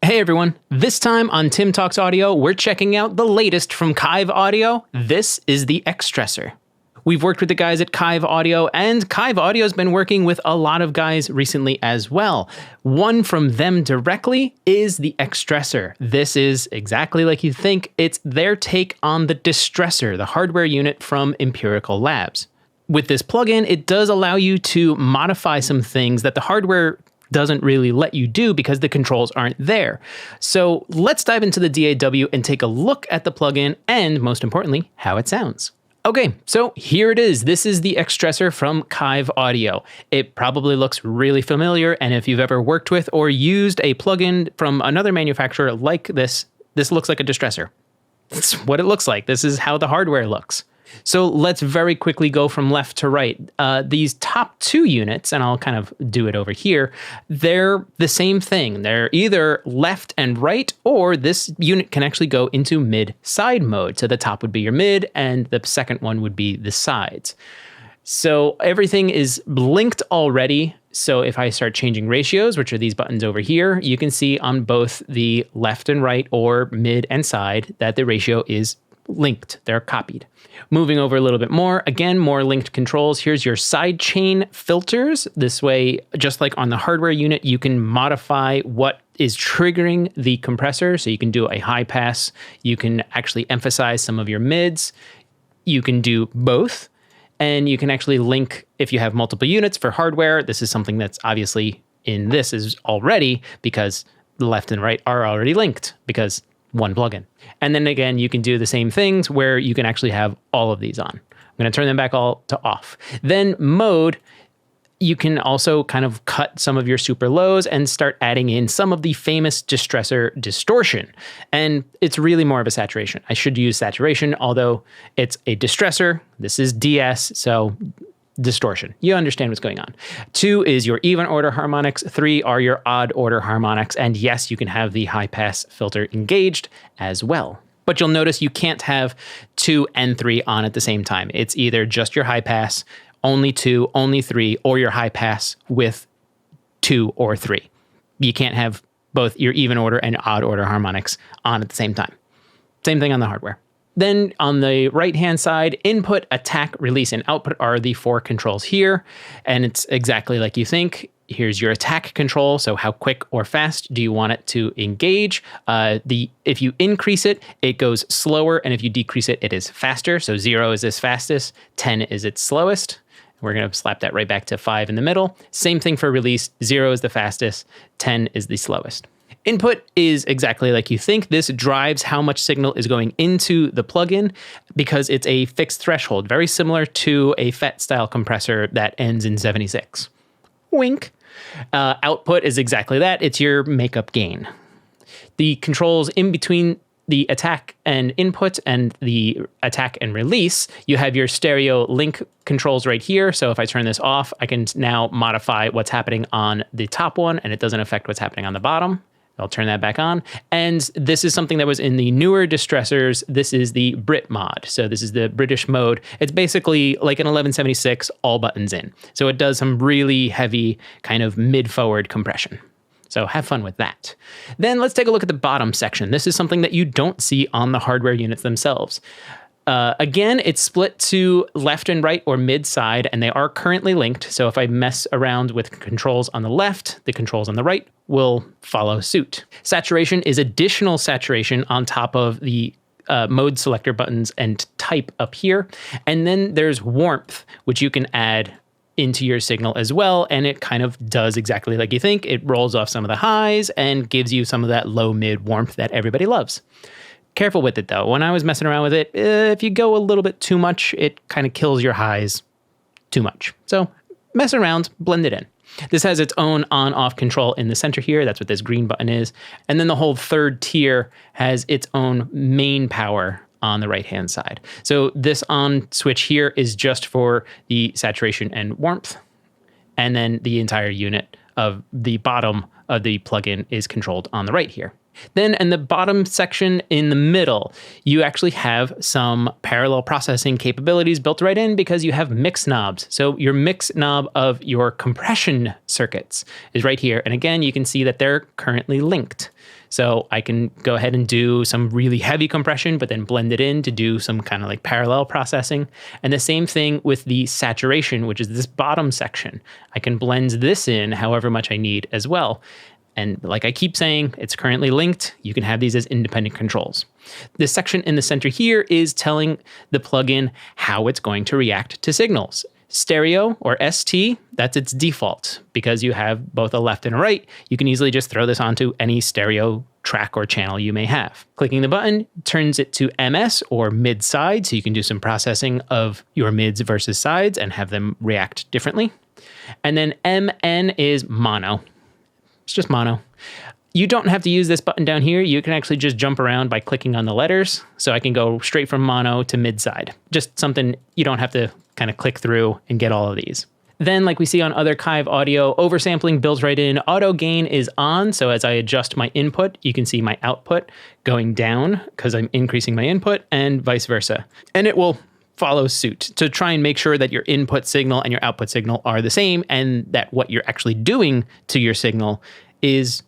Hey everyone, this time on Tim Talks Audio, we're checking out the latest from Kiive Audio. This is the Xtressor. We've worked with the guys at Kiive Audio, and Kiive Audio's been working with a lot of guys recently as well. One from them directly is the Xtressor. This is exactly like you think. It's their take on the Xtressor, the hardware unit from Empirical Labs. With this plugin, it does allow you to modify some things that the hardware doesn't really let you do because the controls aren't there. So let's dive into the DAW and take a look at the plugin and, most importantly, how it sounds. Okay, so here it is. This is the Xtressor from Kiive Audio. It probably looks really familiar, and if you've ever worked with or used a plugin from another manufacturer like this, this looks like a Xtressor. That's what it looks like. This is how the hardware looks. So let's very quickly go from left to right. These top two units, and I'll kind of do it over here, they're the same thing. They're either left and right, or this unit can actually go into mid-side mode. So the top would be your mid, and the second one would be the sides. So everything is linked already. So if I start changing ratios, which are these buttons over here, you can see on both the left and right or mid and side that the ratio is linked. They're copied. Moving over a little bit more, again, more linked controls. Here's your side chain filters. This way, just like on the hardware unit, you can modify what is triggering the compressor. So you can do a high pass. You can actually emphasize some of your mids. You can do both. And you can actually link, if you have multiple units for hardware, this is something that's obviously in this is already because the left and right are already linked because one plugin. And then again, you can do the same things where you can actually have all of these on. I'm going to turn them back all to off. Then mode, you can also kind of cut some of your super lows and start adding in some of the famous Xtressor distortion. And it's really more of a saturation. I should use saturation, although it's a Xtressor. This is DS, so distortion. You understand what's going on. 2 is your even order harmonics. 3 are your odd order harmonics. And yes, you can have the high pass filter engaged as well. But you'll notice you can't have 2 and 3 on at the same time. It's either just your high pass, only 2, only 3, or your high pass with 2 or 3. You can't have both your even order and odd order harmonics on at the same time. Same thing on the hardware. Then on the right-hand side, input, attack, release, and output are the 4 controls here. And it's exactly like you think. Here's your attack control. So how quick or fast do you want it to engage? If you increase it, it goes slower. And if you decrease it, it is faster. So 0 is its fastest, 10 is its slowest. We're going to slap that right back to 5 in the middle. Same thing for release. 0 is the fastest, 10 is the slowest. Input is exactly like you think. This drives how much signal is going into the plugin because it's a fixed threshold, very similar to a FET style compressor that ends in 76. Wink. Output is exactly that. It's your makeup gain. The controls in between the attack and input and the attack and release, you have your stereo link controls right here. So if I turn this off, I can now modify what's happening on the top one and it doesn't affect what's happening on the bottom. I'll turn that back on. And this is something that was in the newer Xtressors. This is the Brit mod. So this is the British mode. It's basically like an 1176, all buttons in. So it does some really heavy kind of mid-forward compression. So have fun with that. Then let's take a look at the bottom section. This is something that you don't see on the hardware units themselves. Again, it's split to left and right or mid side, and they are currently linked. So if I mess around with controls on the left, the controls on the right will follow suit. Saturation is additional saturation on top of the mode selector buttons and type up here. And then there's warmth, which you can add into your signal as well. And it kind of does exactly like you think. It rolls off some of the highs and gives you some of that low mid warmth that everybody loves. Careful with it though. When I was messing around with it, if you go a little bit too much, it kind of kills your highs too much. So mess around, blend it in. This has its own on-off control in the center here. That's what this green button is. And then the whole third tier has its own main power on the right-hand side. So this on switch here is just for the saturation and warmth. And then the entire unit of the bottom of the plugin is controlled on the right here. Then in the bottom section in the middle, you actually have some parallel processing capabilities built right in because you have mix knobs. So your mix knob of your compression circuits is right here. And again, you can see that they're currently linked. So I can go ahead and do some really heavy compression, but then blend it in to do some kind of like parallel processing. And the same thing with the saturation, which is this bottom section. I can blend this in however much I need as well. And like I keep saying, it's currently linked. You can have these as independent controls. This section in the center here is telling the plugin how it's going to react to signals. Stereo, or ST, that's its default. Because you have both a left and a right, you can easily just throw this onto any stereo track or channel you may have. Clicking the button turns it to MS, or mid-side, so you can do some processing of your mids versus sides and have them react differently. And then MN is mono. It's just mono. You don't have to use this button down here. You can actually just jump around by clicking on the letters. So I can go straight from mono to mid-side. Just something you don't have to kind of click through and get all of these. Then, like we see on other Kiive audio, oversampling builds right in. Auto gain is on. So as I adjust my input, you can see my output going down because I'm increasing my input, and vice versa. And it will follow suit to try and make sure that your input signal and your output signal are the same, and that what you're actually doing to your signal is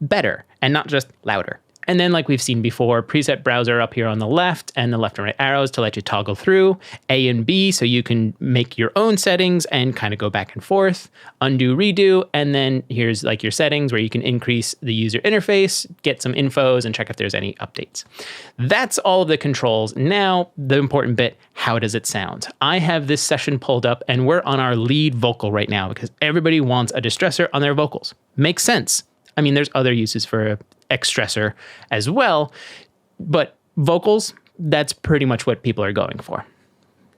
better and not just louder. And then, like we've seen before, preset browser up here on the left, and the left and right arrows to let you toggle through. A and B, so you can make your own settings and kind of go back and forth. Undo, redo, and then here's like your settings where you can increase the user interface, get some infos, and check if there's any updates. That's all of the controls. Now, the important bit, how does it sound? I have this session pulled up, and we're on our lead vocal right now because everybody wants a distressor on their vocals. Makes sense. I mean, there's other uses for Xtressor as well, but vocals, that's pretty much what people are going for.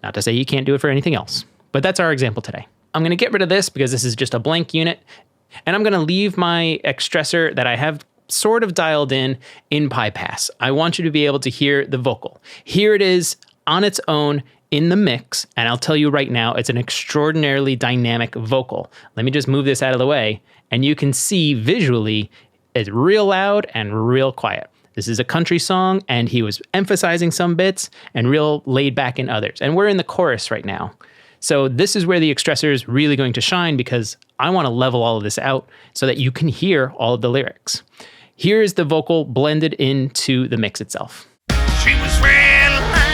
Not to say you can't do it for anything else, but that's our example today. I'm going to get rid of this because this is just a blank unit, and I'm going to leave my Xtressor that I have sort of dialed in bypass. I want you to be able to hear the vocal. Here it is on its own in the mix, and I'll tell you right now, it's an extraordinarily dynamic vocal. Let me just move this out of the way, and you can see visually it's real loud and real quiet. This is a country song, and he was emphasizing some bits and real laid back in others. And we're in the chorus right now. So this is where the Xtressor is really going to shine, because I want to level all of this out so that you can hear all of the lyrics. Here's the vocal blended into the mix itself. She was real high.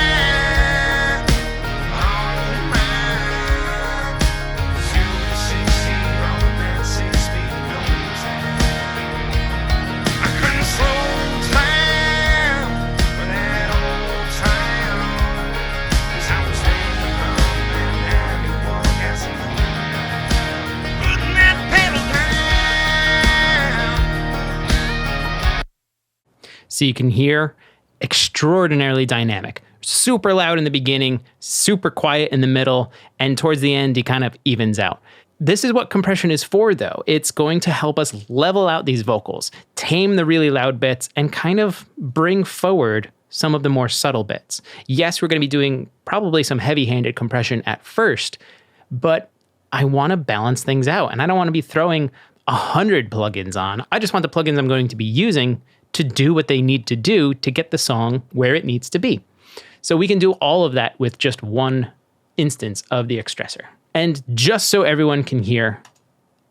So you can hear extraordinarily dynamic, super loud in the beginning, super quiet in the middle, and towards the end, he kind of evens out. This is what compression is for, though. It's going to help us level out these vocals, tame the really loud bits, and kind of bring forward some of the more subtle bits. Yes, we're going to be doing probably some heavy-handed compression at first, but I want to balance things out, and I don't want to be throwing 100 plugins on. I just want the plugins I'm going to be using to do what they need to do to get the song where it needs to be. So we can do all of that with just one instance of the Xtressor. And just so everyone can hear,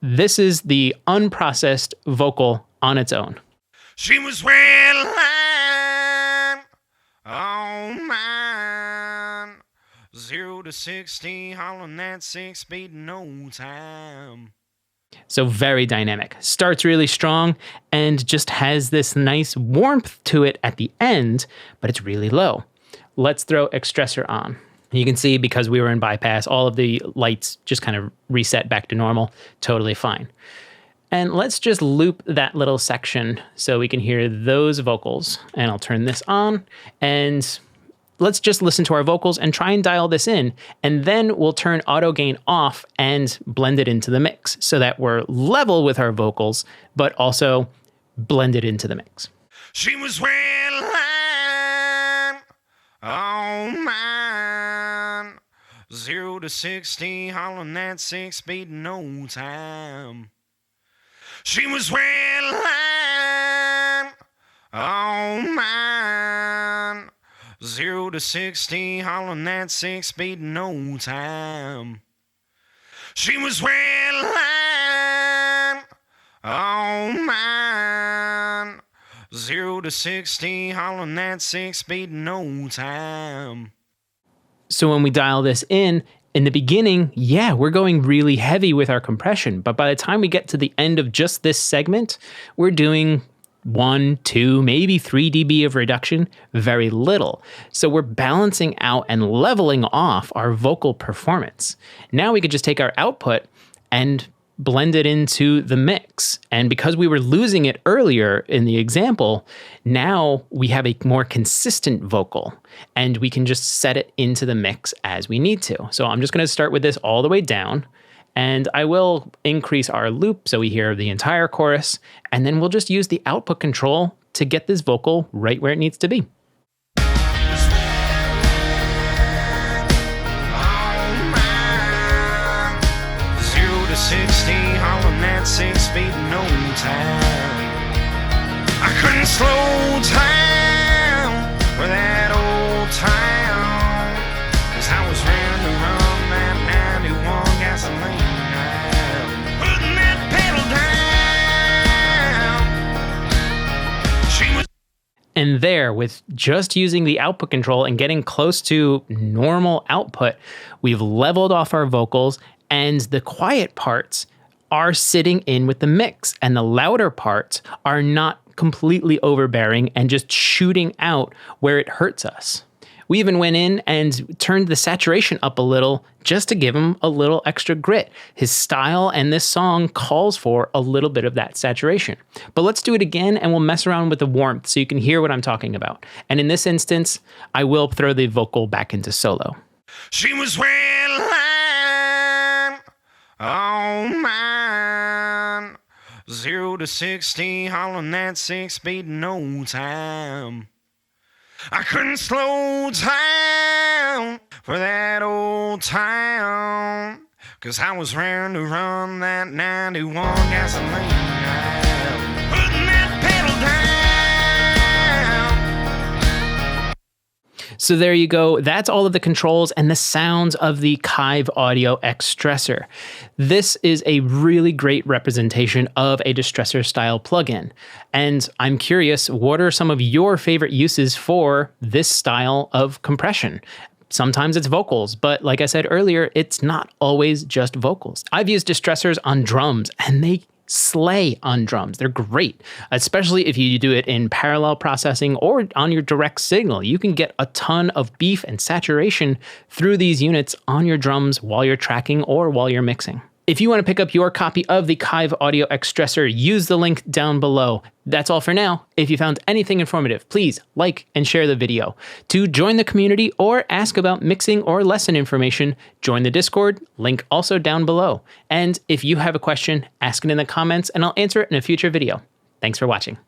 this is the unprocessed vocal on its own. She was real high. Oh man. 0 to 60, hollering that 6 speed in no time. So very dynamic. Starts really strong and just has this nice warmth to it at the end, but it's really low. Let's throw Xtressor on. You can see, because we were in bypass, all of the lights just kind of reset back to normal. Totally fine. And let's just loop that little section so we can hear those vocals. And I'll turn this on, and let's just listen to our vocals and try and dial this in. And then we'll turn auto gain off and blend it into the mix so that we're level with our vocals, but also blend it into the mix. She was real high. Oh man. 0 to 60, hollering that 6 speed in no time. She was real high. Oh man. 0 to 60, hollering that 6 speed in no time. She was real high. Oh man. 0 to 60, hollering that 6 speed in no time. So when we dial this in the beginning, yeah, we're going really heavy with our compression. But by the time we get to the end of just this segment, we're doing 1, 2, maybe 3 dB of reduction, very little. So we're balancing out and leveling off our vocal performance. Now we could just take our output and blend it into the mix. And because we were losing it earlier in the example, now we have a more consistent vocal and we can just set it into the mix as we need to. So I'm just going to start with this all the way down. And I will increase our loop so we hear the entire chorus, and then we'll just use the output control to get this vocal right where it needs to be. Zero to 60, hollering that 6 speed in no time. I couldn't slow down for that old town, 'cause I was round to run that 91 gasoline. And there, with just using the output control and getting close to normal output, we've leveled off our vocals, and the quiet parts are sitting in with the mix, and the louder parts are not completely overbearing and just shooting out where it hurts us. We even went in and turned the saturation up a little just to give him a little extra grit. His style and this song calls for a little bit of that saturation. But let's do it again and we'll mess around with the warmth so you can hear what I'm talking about. And in this instance, I will throw the vocal back into solo. She was well line, oh man. 0 to 60, hollering that 6 speed in no time. I couldn't slow down for that old town, 'cause I was round to run that 91 gasoline. Putting that pedal down. So there you go. That's all of the controls and the sounds of the Kiive Audio Xtressor. This is a really great representation of a Xtressor style plugin. And I'm curious, what are some of your favorite uses for this style of compression? Sometimes it's vocals, but like I said earlier, it's not always just vocals. I've used Xtressors on drums and they slay on drums. They're great, especially if you do it in parallel processing or on your direct signal. You can get a ton of beef and saturation through these units on your drums while you're tracking or while you're mixing. If you want to pick up your copy of the Kiive Audio Xtressor, use the link down below. That's all for now. If you found anything informative, please like and share the video. To join the community or ask about mixing or lesson information, join the Discord, link also down below. And if you have a question, ask it in the comments and I'll answer it in a future video. Thanks for watching.